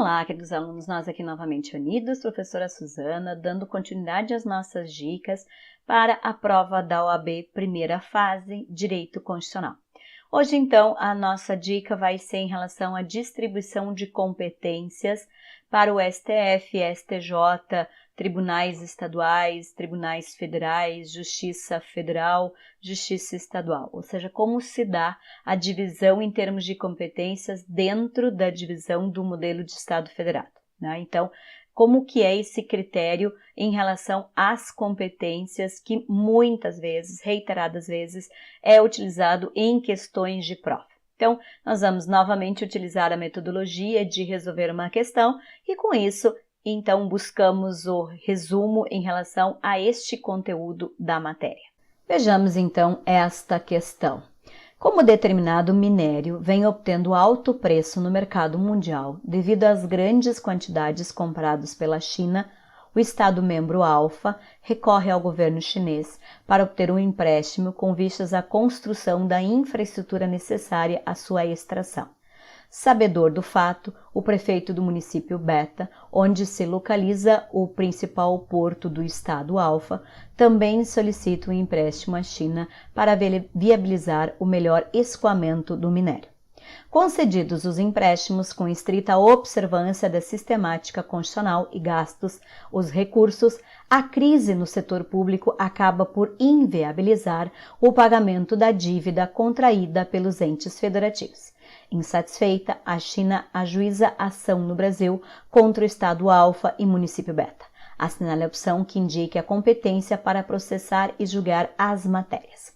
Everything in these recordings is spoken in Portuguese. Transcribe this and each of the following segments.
Olá, queridos alunos, nós aqui novamente unidos, professora Suzana, dando continuidade às nossas dicas para a prova da OAB primeira fase, Direito Constitucional. Hoje, então, a nossa dica vai ser em relação à distribuição de competências para o STF, STJ, tribunais estaduais, tribunais federais, Justiça Federal, Justiça Estadual, ou seja, como se dá a divisão em termos de competências dentro da divisão do modelo de Estado federado, né? Então, como que é esse critério em relação às competências que muitas vezes, reiteradas vezes, é utilizado em questões de prova. Então, nós vamos novamente utilizar a metodologia de resolver uma questão e com isso, então, buscamos o resumo em relação a este conteúdo da matéria. Vejamos então esta questão. Como determinado minério vem obtendo alto preço no mercado mundial devido às grandes quantidades compradas pela China, o Estado-membro alfa recorre ao governo chinês para obter um empréstimo com vistas à construção da infraestrutura necessária à sua extração. Sabedor do fato, o prefeito do município Beta, onde se localiza o principal porto do estado Alfa, também solicita um empréstimo à China para viabilizar o melhor escoamento do minério. Concedidos os empréstimos com estrita observância da sistemática constitucional e gastos os recursos, a crise no setor público acaba por inviabilizar o pagamento da dívida contraída pelos entes federativos. Insatisfeita, a China ajuiza ação no Brasil contra o Estado Alfa e município Beta. Assinale a opção que indique a competência para processar e julgar as matérias.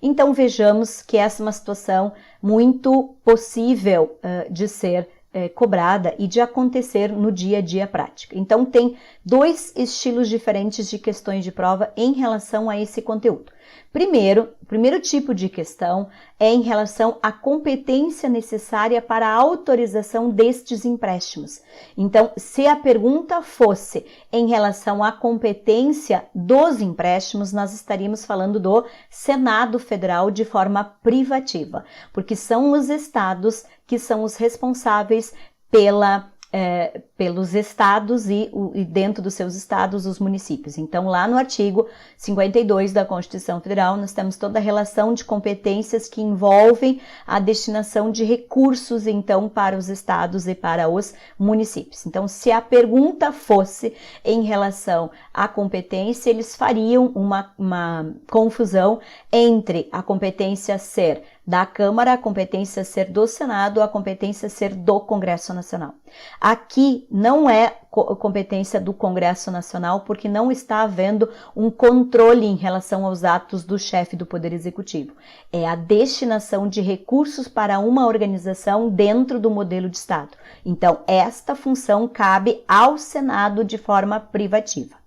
Então vejamos que essa é uma situação muito possível de ser cobrada e de acontecer no dia a dia prática. Então tem dois estilos diferentes de questões de prova em relação a esse conteúdo. O primeiro tipo de questão é em relação à competência necessária para a autorização destes empréstimos. Então, se a pergunta fosse em relação à competência dos empréstimos, nós estaríamos falando do Senado Federal de forma privativa, porque são os estados que são os responsáveis pelos estados e dentro dos seus estados os municípios. Então, lá no artigo 52 da Constituição Federal, nós temos toda a relação de competências que envolvem a destinação de recursos, então, para os estados e para os municípios. Então, se a pergunta fosse em relação à competência, eles fariam uma confusão entre a competência ser da Câmara, a competência ser do Senado, a competência ser do Congresso Nacional. Aqui não é competência do Congresso Nacional, porque não está havendo um controle em relação aos atos do chefe do Poder Executivo. É a destinação de recursos para uma organização dentro do modelo de Estado. Então, esta função cabe ao Senado de forma privativa.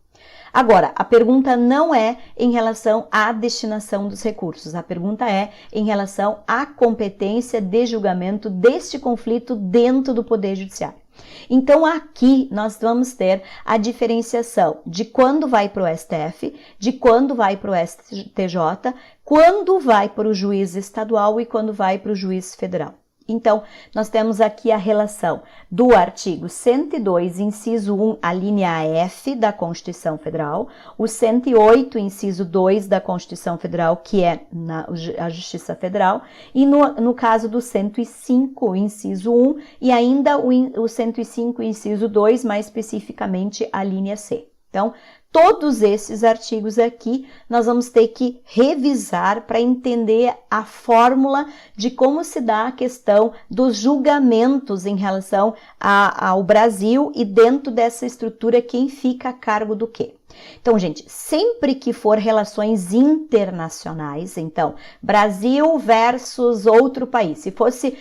Agora, a pergunta não é em relação à destinação dos recursos, a pergunta é em relação à competência de julgamento deste conflito dentro do Poder Judiciário. Então, aqui nós vamos ter a diferenciação de quando vai para o STF, de quando vai para o STJ, quando vai para o juiz estadual e quando vai para o juiz federal. Então, nós temos aqui a relação do artigo 102, inciso 1, a linha F da Constituição Federal, o 108, inciso 2 da Constituição Federal, que é a Justiça Federal, e no caso do 105, inciso 1, e ainda o 105, inciso 2, mais especificamente a linha C. Então, todos esses artigos aqui nós vamos ter que revisar para entender a fórmula de como se dá a questão dos julgamentos em relação ao Brasil e dentro dessa estrutura quem fica a cargo do quê. Então, gente, sempre que for relações internacionais, então, Brasil versus outro país, se fosse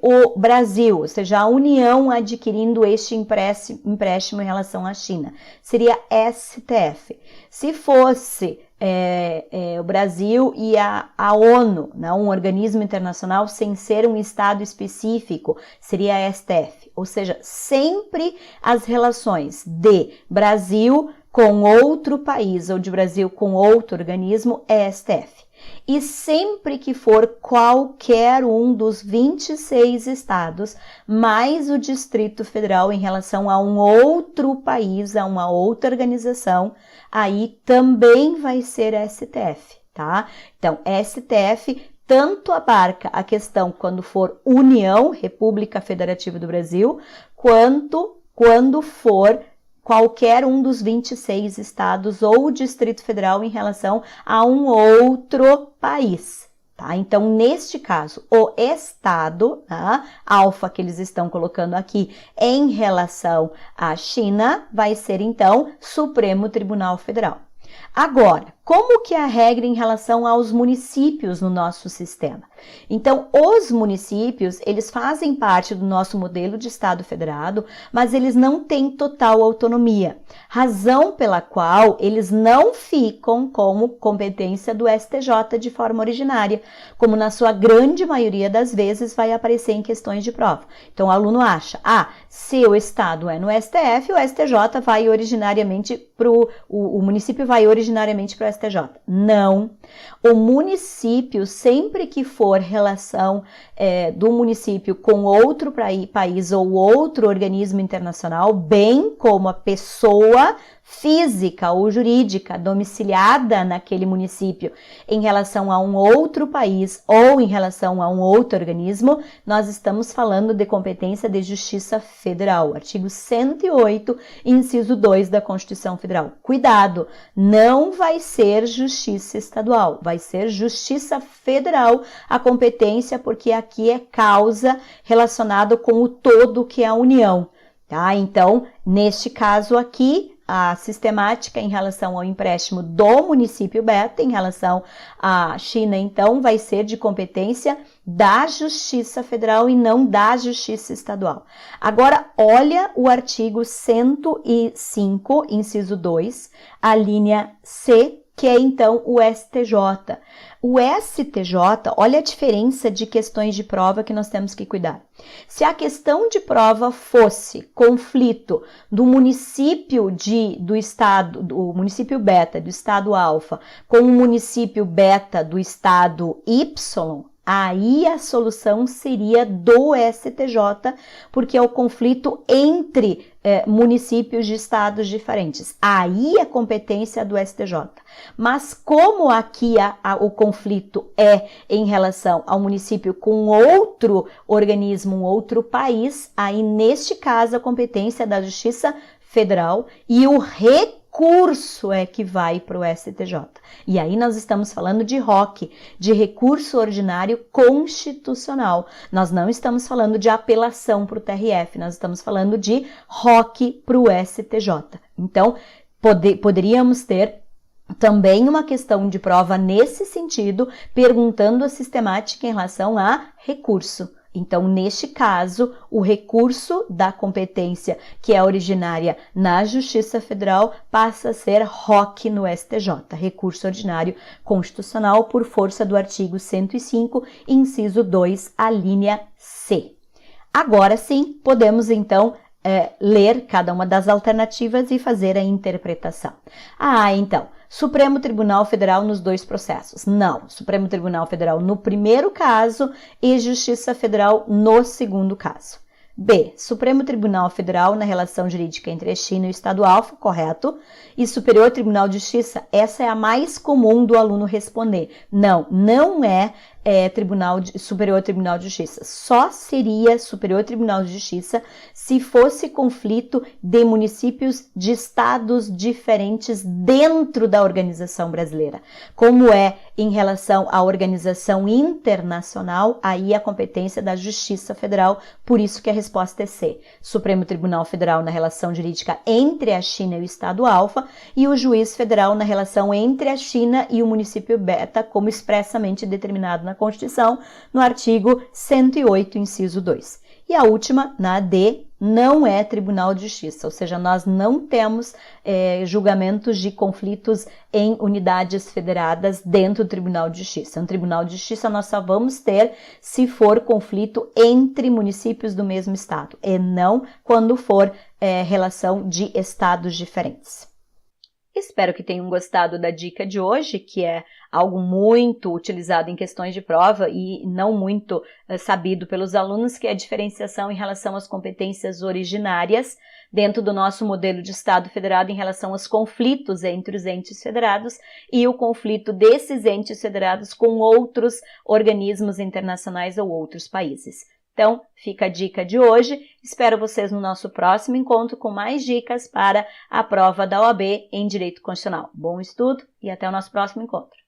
o Brasil, ou seja, a União adquirindo este empréstimo em relação à China, seria STF. Se fosse o Brasil e a ONU, né, um organismo internacional sem ser um estado específico, seria STF. Ou seja, sempre as relações de Brasil com outro país ou de Brasil com outro organismo é STF. e sempre que for qualquer um dos 26 estados, mais o Distrito Federal em relação a um outro país, a uma outra organização, aí também vai ser STF, tá? Então, STF tanto abarca a questão quando for União, República Federativa do Brasil, quanto quando for qualquer um dos 26 estados ou Distrito Federal em relação a um outro país, tá? Então, neste caso, o estado, tá? Alfa que eles estão colocando aqui em relação à China, vai ser, então, Supremo Tribunal Federal. Agora, como que é a regra em relação aos municípios no nosso sistema? Então, os municípios, eles fazem parte do nosso modelo de Estado federado, mas eles não têm total autonomia, razão pela qual eles não ficam como competência do STJ de forma originária, como na sua grande maioria das vezes vai aparecer em questões de prova. Então, o aluno acha, se o Estado é no STF, o STJ vai originariamente o município vai originariamente para o STJ. Não. O município, sempre que for relação do município com outro país ou outro organismo internacional, bem como a pessoa física ou jurídica domiciliada naquele município em relação a um outro país ou em relação a um outro organismo, nós estamos falando de competência de Justiça Federal, artigo 108, inciso 2 da Constituição Federal. Cuidado, não vai ser Justiça Estadual, vai ser Justiça Federal a competência, porque aqui é causa relacionada com o todo que é a União, tá? Então, neste caso aqui, a sistemática em relação ao empréstimo do município beta, em relação à China, então, vai ser de competência da Justiça Federal e não da Justiça Estadual. Agora, olha o artigo 105, inciso 2, a linha C, que é, então, o STJ. O STJ, olha a diferença de questões de prova que nós temos que cuidar. Se a questão de prova fosse conflito do município do estado, do município beta, do estado alfa, com o município beta do estado Y, aí a solução seria do STJ, porque é o conflito entre municípios de estados diferentes. Aí a competência do STJ. Mas como aqui o conflito é em relação ao município com outro organismo, um outro país, aí neste caso a competência é da Justiça Federal e o recurso é que vai para o STJ. E aí nós estamos falando de ROC, de recurso ordinário constitucional. Nós não estamos falando de apelação para o TRF, nós estamos falando de ROC para o STJ. Então, poderíamos ter também uma questão de prova nesse sentido, perguntando a sistemática em relação a recurso. Então, neste caso, o recurso da competência que é originária na Justiça Federal passa a ser ROC no STJ, recurso ordinário constitucional por força do artigo 105, inciso 2, a linha C. Agora sim, podemos então ler cada uma das alternativas e fazer a interpretação. Então, Supremo Tribunal Federal nos dois processos. Não, Supremo Tribunal Federal no primeiro caso e Justiça Federal no segundo caso. B, Supremo Tribunal Federal na relação jurídica entre a China e o Estado alfa, correto? E Superior Tribunal de Justiça, essa é a mais comum do aluno responder. Não é Superior Tribunal de Justiça. Só seria Superior Tribunal de Justiça se fosse conflito de municípios de estados diferentes dentro da organização brasileira. Como é em relação à organização internacional, aí a competência da Justiça Federal, por isso que a resposta é C. Supremo Tribunal Federal na relação jurídica entre a China e o Estado alfa e o juiz federal na relação entre a China e o município beta, como expressamente determinado na Constituição, no artigo 108, inciso 2. E a última, na D, não é Tribunal de Justiça, ou seja, nós não temos julgamentos de conflitos em unidades federadas dentro do Tribunal de Justiça. No Tribunal de Justiça nós só vamos ter se for conflito entre municípios do mesmo estado, e não quando for relação de estados diferentes. Espero que tenham gostado da dica de hoje, que é algo muito utilizado em questões de prova e não muito sabido pelos alunos, que é a diferenciação em relação às competências originárias dentro do nosso modelo de Estado federado em relação aos conflitos entre os entes federados e o conflito desses entes federados com outros organismos internacionais ou outros países. Então, fica a dica de hoje. Espero vocês no nosso próximo encontro com mais dicas para a prova da OAB em Direito Constitucional. Bom estudo e até o nosso próximo encontro.